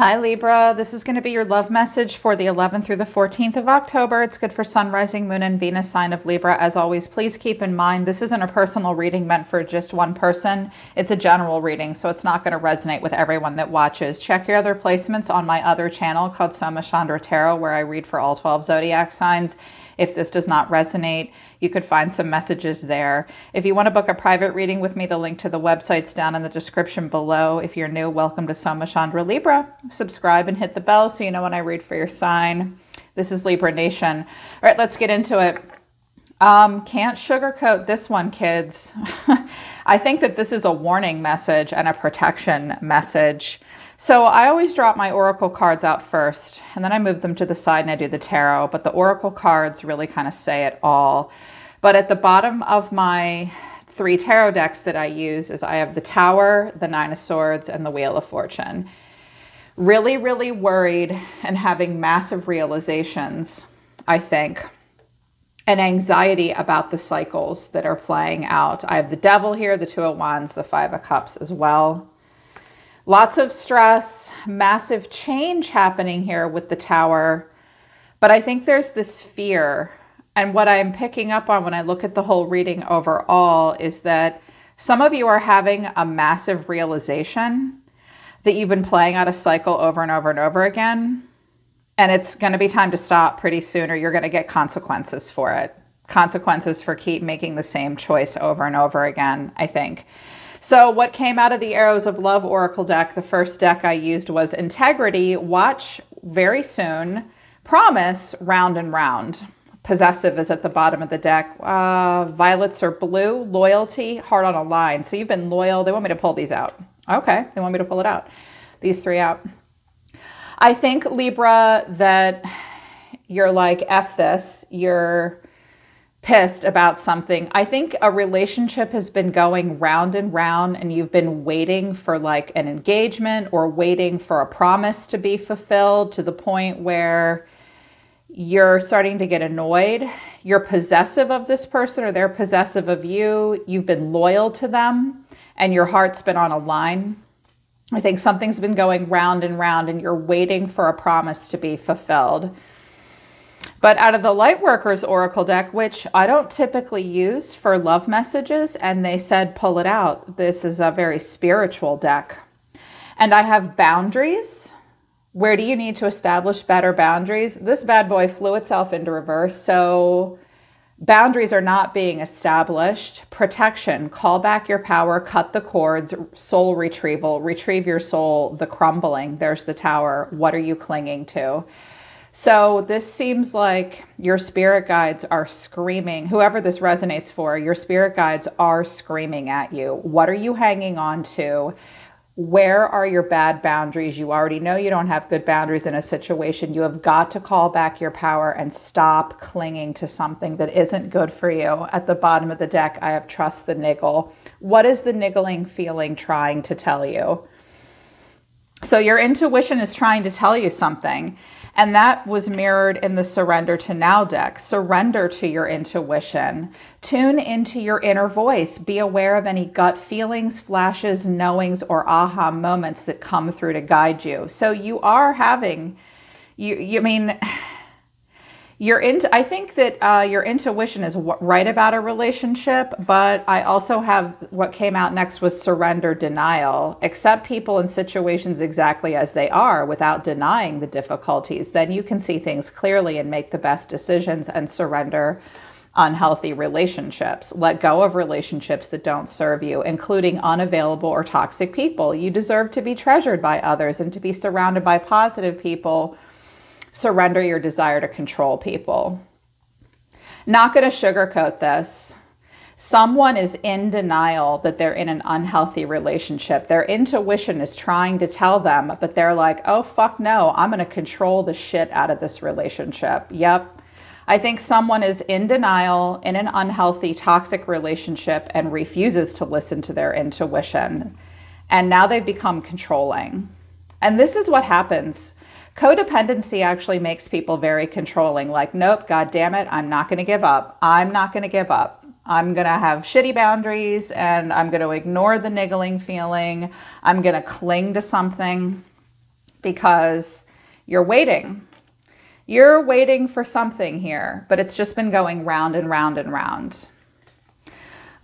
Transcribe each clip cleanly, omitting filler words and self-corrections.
Hi Libra, this is going to be your love message for the 11th through the 14th of October. It's good for Sun, Rising, Moon, and Venus sign of Libra. As always, please keep in mind this isn't a personal reading meant for just one person. It's a general reading, so it's not going to resonate with everyone that watches. Check your other placements on my other channel called Soma Chandra Tarot, where I read for all 12 zodiac signs. If this does not resonate, you could find some messages there. If you want to book a private reading with me, the link to the website's down in the description below. If you're new, welcome to Soma Chandra Libra. Subscribe and hit the bell so you know when I read for your sign. This is Libra Nation. All right, let's get into it. Can't sugarcoat this one, kids. I think that this is a warning message and a protection message. So I always drop my oracle cards out first, and then I move them to the side and I do the tarot, but the oracle cards really kind of say it all. But at the bottom of my 3 tarot decks that I use is I have the Tower, the Nine of Swords, and the Wheel of Fortune. Really, really worried and having massive realizations, I think, and anxiety about the cycles that are playing out. I have the Devil here, the Two of Wands, the Five of Cups as well. Lots of stress, massive change happening here with the Tower. But I think there's this fear. And what I'm picking up on when I look at the whole reading overall is that some of you are having a massive realization that you've been playing out a cycle over and over and over again. And it's going to be time to stop pretty soon, or you're going to get consequences for it. Consequences for keep making the same choice over and over again, I think. So what came out of the Arrows of Love Oracle deck, the first deck I used was Integrity, Watch Very Soon, Promise, Round and Round. Possessive is at the bottom of the deck. Violets are blue, Loyalty, Heart on a Line. So you've been loyal. They want me to pull these out. Okay, they want me to pull it out. These 3 out. I think, Libra, that you're like, F this. You're pissed about something. I think a relationship has been going round and round and you've been waiting for like an engagement or waiting for a promise to be fulfilled to the point where you're starting to get annoyed. You're possessive of this person or they're possessive of you. You've been loyal to them and your heart's been on a line. I think something's been going round and round and you're waiting for a promise to be fulfilled. But out of the Lightworkers Oracle deck, which I don't typically use for love messages, and they said pull it out. This is a very spiritual deck. And I have boundaries. Where do you need to establish better boundaries? This bad boy flew itself into reverse. So boundaries are not being established. Protection, call back your power, cut the cords, soul retrieval, retrieve your soul, the crumbling. There's the Tower. What are you clinging to? So this seems like your spirit guides are screaming, whoever this resonates for, your spirit guides are screaming at you. What are you hanging on to? Where are your bad boundaries? You already know you don't have good boundaries in a situation. You have got to call back your power and stop clinging to something that isn't good for you. At the bottom of the deck, I have Trust the Niggle. What is the niggling feeling trying to tell you? So your intuition is trying to tell you something. And that was mirrored in the Surrender to Now deck. Surrender to your intuition. Tune into your inner voice. Be aware of any gut feelings, flashes, knowings, or aha moments that come through to guide you. So you are having, I think that your intuition is right about a relationship, but I also have what came out next was surrender denial. Accept people and situations exactly as they are without denying the difficulties. Then you can see things clearly and make the best decisions and surrender unhealthy relationships. Let go of relationships that don't serve you, including unavailable or toxic people. You deserve to be treasured by others and to be surrounded by positive people. Surrender your desire to control people. Not going to sugarcoat this. Someone is in denial that they're in an unhealthy relationship. Their intuition is trying to tell them, but they're like, oh, fuck no, I'm going to control the shit out of this relationship. Yep. I think someone is in denial in an unhealthy, toxic relationship and refuses to listen to their intuition. And now they've become controlling. And this is what happens. Codependency actually makes people very controlling. Like, nope, God damn it, I'm not going to give up. I'm not going to give up. I'm going to have shitty boundaries and I'm going to ignore the niggling feeling. I'm going to cling to something. because you're waiting. You're waiting for something here, but it's just been going round and round and round.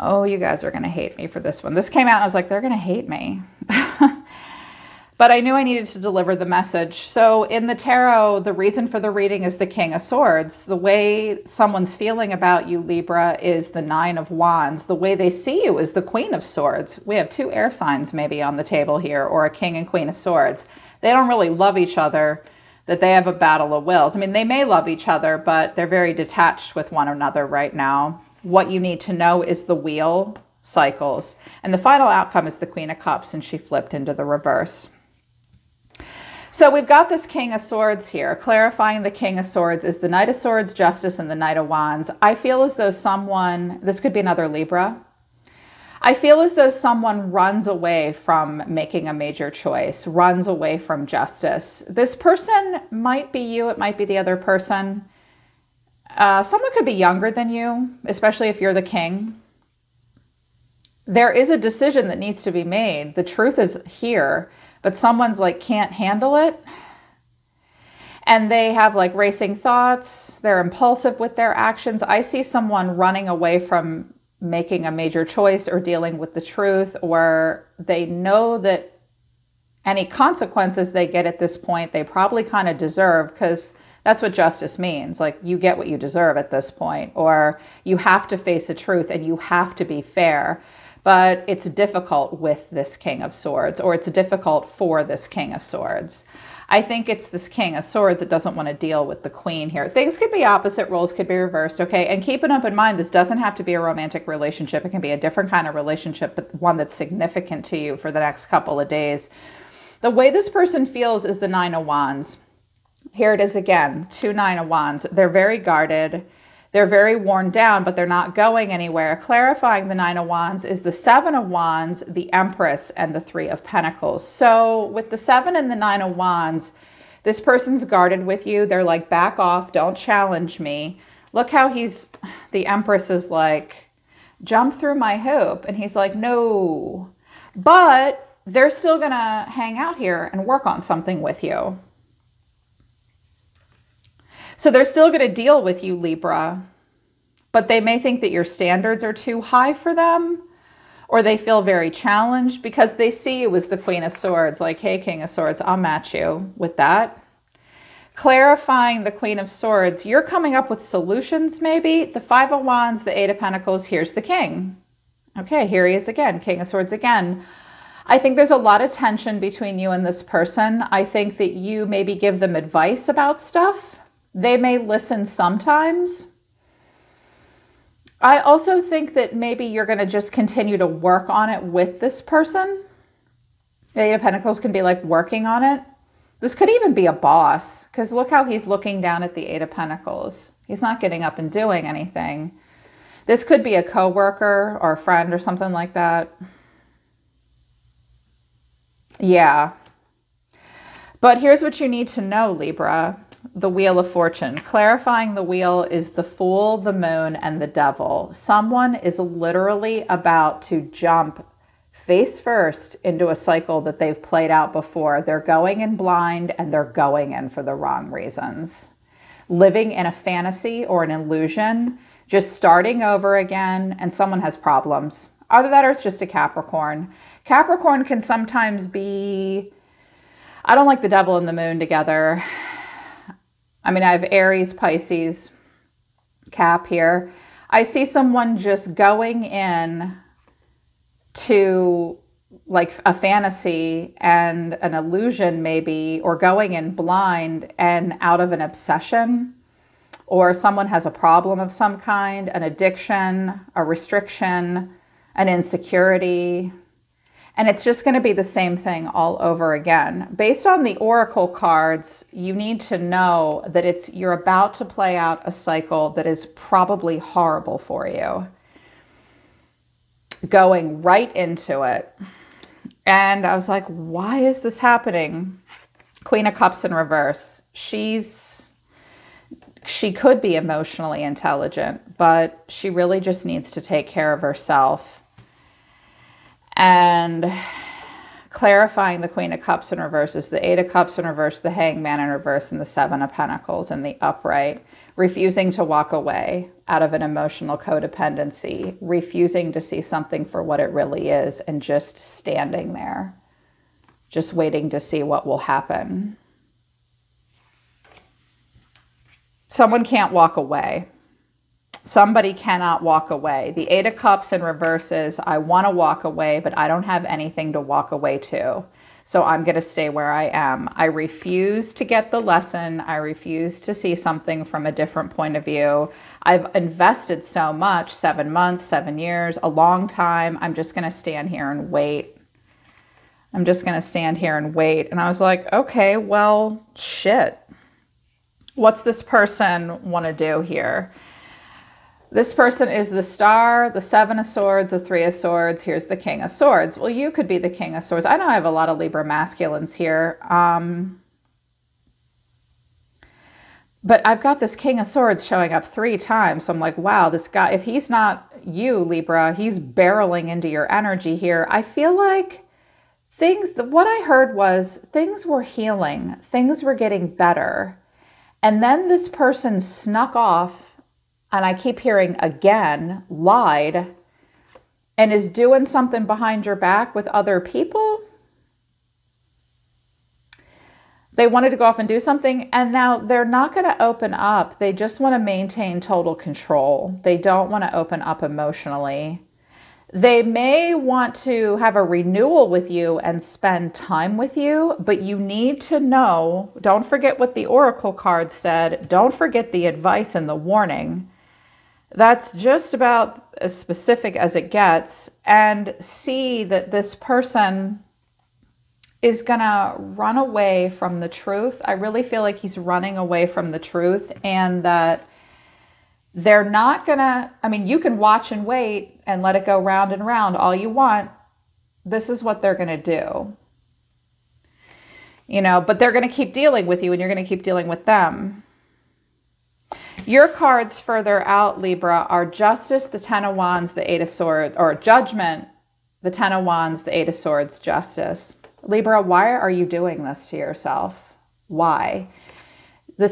Oh, you guys are going to hate me for this one. This came out and I was like, they're going to hate me. But I knew I needed to deliver the message. So in the tarot, the reason for the reading is the King of Swords. The way someone's feeling about you, Libra, is the Nine of Wands. The way they see you is the Queen of Swords. We have two air signs maybe on the table here, or a King and Queen of Swords. They don't really love each other, that they have a battle of wills. I mean, they may love each other, but they're very detached with one another right now. What you need to know is the wheel cycles. And the final outcome is the Queen of Cups, and she flipped into the reverse. So we've got this King of Swords here. Clarifying the King of Swords is the Knight of Swords, Justice, and the Knight of Wands. I feel as though someone, this could be another Libra. I feel as though someone runs away from making a major choice, runs away from justice. This person might be you, it might be the other person. Someone could be younger than you, especially if you're the king. There is a decision that needs to be made. The truth is here, but someone's like can't handle it. And they have like racing thoughts. They're impulsive with their actions. I see someone running away from making a major choice or dealing with the truth, or they know that any consequences they get at this point, they probably kind of deserve, because that's what justice means. Like, you get what you deserve at this point, or you have to face a truth and you have to be fair. But it's difficult with this King of Swords, or it's difficult for this King of Swords. I think it's this King of Swords that doesn't want to deal with the Queen here. Things could be opposite, roles could be reversed, okay? And keep an open mind, this doesn't have to be a romantic relationship. It can be a different kind of relationship, but one that's significant to you for the next couple of days. The way this person feels is the Nine of Wands. Here it is again, two Nine of Wands. They're very guarded. They're very worn down, but they're not going anywhere. Clarifying the Nine of Wands is the Seven of Wands, the Empress, and the Three of Pentacles. So with the Seven and the Nine of Wands, this person's guarded with you. They're like, back off, don't challenge me. Look how the Empress is like, jump through my hoop. And he's like, no. But they're still gonna hang out here and work on something with you. So they're still going to deal with you, Libra, but they may think that your standards are too high for them, or they feel very challenged because they see you as the Queen of Swords, like, hey, King of Swords, I'll match you with that. Clarifying the Queen of Swords, you're coming up with solutions maybe. The Five of Wands, the Eight of Pentacles, here's the King. Okay, here he is again, King of Swords again. I think there's a lot of tension between you and this person. I think that you maybe give them advice about stuff. They may listen sometimes. I also think that maybe you're going to just continue to work on it with this person. The Eight of Pentacles can be like working on it. This could even be a boss, because look how he's looking down at the Eight of Pentacles. He's not getting up and doing anything. This could be a coworker or a friend or something like that. Yeah. But here's what you need to know, Libra. The Wheel of Fortune. Clarifying the wheel is the Fool, the Moon, and the Devil. Someone is literally about to jump face first into a cycle that they've played out before. They're going in blind, and they're going in for the wrong reasons. Living in a fantasy or an illusion, just starting over again, and someone has problems. Either that or it's just a Capricorn. Capricorn can sometimes be, I don't like the Devil and the Moon together. I mean, I have Aries, Pisces, Cap here. I see someone just going in to like a fantasy and an illusion maybe, or going in blind and out of an obsession, or someone has a problem of some kind, an addiction, a restriction, an insecurity. And it's just going to be the same thing all over again. Based on the oracle cards, you need to know that you're about to play out a cycle that is probably horrible for you. Going right into it. And I was like, why is this happening? Queen of Cups in reverse. She could be emotionally intelligent, but she really just needs to take care of herself. And clarifying the Queen of Cups in reverse is the Eight of Cups in reverse, the Hangman in reverse, and the Seven of Pentacles in the upright. Refusing to walk away out of an emotional codependency, refusing to see something for what it really is, and just standing there, just waiting to see what will happen. Someone can't walk away. Somebody cannot walk away. The Eight of Cups in reverse is, I want to walk away, but I don't have anything to walk away to. So I'm going to stay where I am. I refuse to get the lesson. I refuse to see something from a different point of view. I've invested so much, 7 months, 7 years, a long time. I'm just going to stand here and wait. I'm just going to stand here and wait. And I was like, okay, well, shit. What's this person want to do here? This person is the Star, the Seven of Swords, the Three of Swords. Here's the King of Swords. Well, you could be the King of Swords. I know I have a lot of Libra masculines here. But I've got this King of Swords showing up 3 times. So I'm like, wow, this guy, if he's not you, Libra, he's barreling into your energy here. I feel like what I heard was things were healing. Things were getting better. And then this person snuck off, and I keep hearing again, lied, and is doing something behind your back with other people. They wanted to go off and do something, and now they're not going to open up. They just want to maintain total control. They don't want to open up emotionally. They may want to have a renewal with you and spend time with you, but you need to know, don't forget what the Oracle card said. Don't forget the advice and the warning. That's just about as specific as it gets. And see that this person is going to run away from the truth. I really feel like he's running away from the truth, and that they're not going to, I mean, you can watch and wait and let it go round and round all you want. This is what they're going to do. You know, but they're going to keep dealing with you, and you're going to keep dealing with them. Your cards further out, Libra, are Justice, the Ten of Wands, the Eight of Swords, or Judgment, the Ten of Wands, the Eight of Swords, Justice. Libra, why are you doing this to yourself? Why? The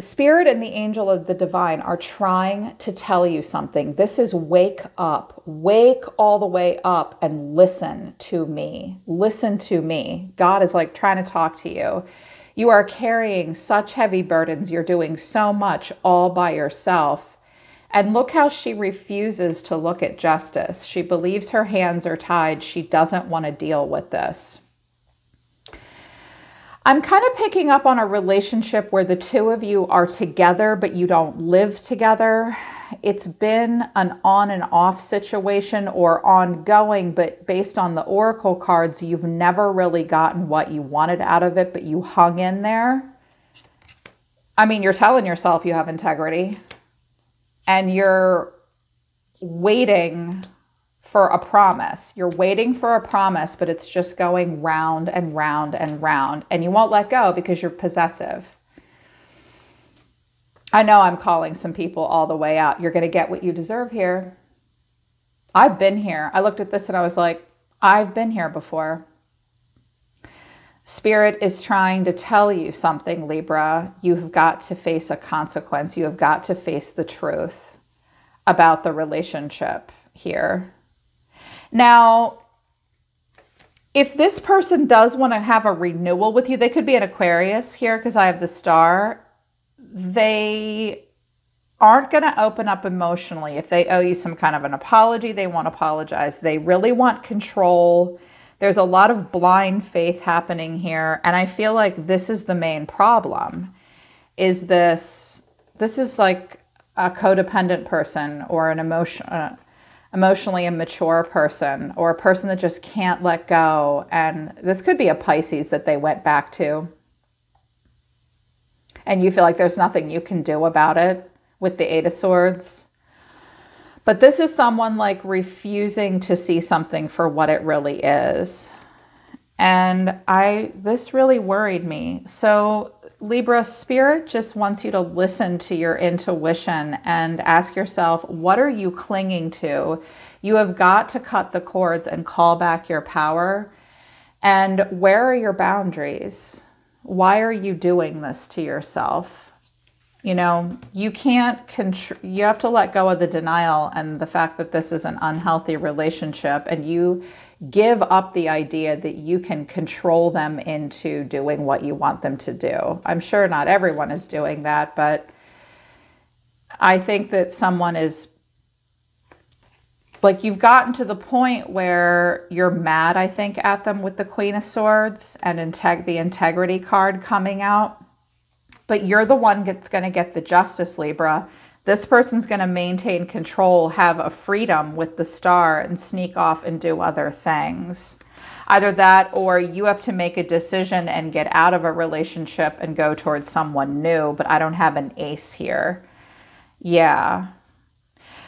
Spirit and the Angel of the Divine are trying to tell you something. This is wake up. Wake all the way up and listen to me. Listen to me. God is like trying to talk to you. You are carrying such heavy burdens. You're doing so much all by yourself. And look how she refuses to look at justice. She believes her hands are tied. She doesn't want to deal with this. I'm kind of picking up on a relationship where the two of you are together, but you don't live together. It's been an on and off situation, or ongoing, but based on the Oracle cards, you've never really gotten what you wanted out of it, but you hung in there. I mean, you're telling yourself you have integrity, and you're waiting for a promise. You're waiting for a promise, but it's just going round and round and round, and you won't let go because you're possessive. I know I'm calling some people all the way out. You're going to get what you deserve here. I've been here. I looked at this and I was like, I've been here before. Spirit is trying to tell you something, Libra. You have got to face a consequence. You have got to face the truth about the relationship here. Now, if this person does want to have a renewal with you, they could be an Aquarius here because I have the Star. They aren't going to open up emotionally. If they owe you some kind of an apology, they won't apologize. They really want control. There's a lot of blind faith happening here. And I feel like this is the main problem. Is this is like a codependent person, or an emotionally immature person, or a person that just can't let go. And this could be a Pisces that they went back to. And you feel like there's nothing you can do about it with the Eight of Swords. But this is someone like refusing to see something for what it really is. And this really worried me. So Libra, Spirit just wants you to listen to your intuition and ask yourself, what are you clinging to? You have got to cut the cords and call back your power. And where are your boundaries? Why are you doing this to yourself? You know, you can't you have to let go of the denial and the fact that this is an unhealthy relationship, and you give up the idea that you can control them into doing what you want them to do. I'm sure not everyone is doing that, but I think that someone is, like, you've gotten to the point where you're mad, I think, at them with the Queen of Swords and the Integrity card coming out. But you're the one that's going to get the Justice, Libra. This person's going to maintain control, have a freedom with the Star, and sneak off and do other things. Either that, or you have to make a decision and get out of a relationship and go towards someone new. But I don't have an Ace here. Yeah.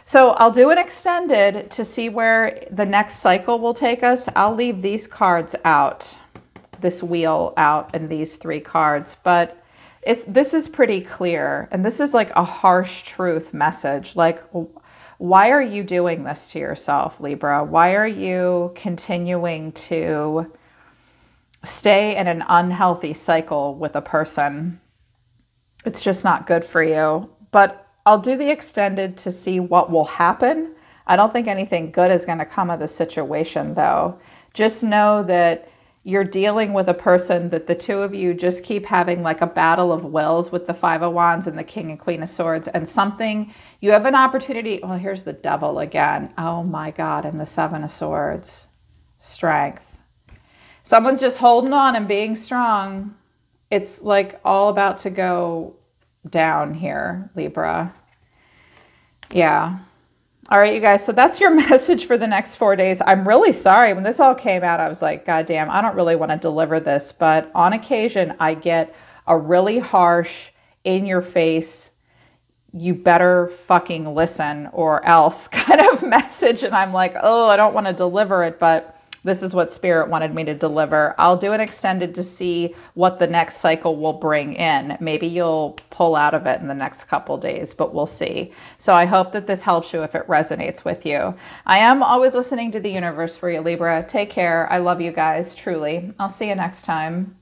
So I'll do an extended to see where the next cycle will take us. I'll leave these cards out, this wheel out, and these 3 cards. But this is pretty clear. And this is like a harsh truth message. Like, why are you doing this to yourself, Libra? Why are you continuing to stay in an unhealthy cycle with a person? It's just not good for you. But I'll do the extended to see what will happen. I don't think anything good is going to come of the situation, though. Just know that you're dealing with a person that the two of you just keep having like a battle of wills with the 5 of Wands and the King and Queen of Swords, and something, you have an opportunity. Well, here's the Devil again. Oh my God. And the 7 of Swords. Strength. Someone's just holding on and being strong. It's like all about to go down here, Libra. Yeah. All right, you guys. So that's your message for the next 4 days. I'm really sorry. When this all came out, I was like, God damn, I don't really want to deliver this. But on occasion, I get a really harsh, in your face, you better fucking listen or else kind of message. And I'm like, oh, I don't want to deliver it, but this is what Spirit wanted me to deliver. I'll do an extended to see what the next cycle will bring in. Maybe you'll pull out of it in the next couple days, but we'll see. So I hope that this helps you if it resonates with you. I am always listening to the universe for you, Libra. Take care. I love you guys, truly. I'll see you next time.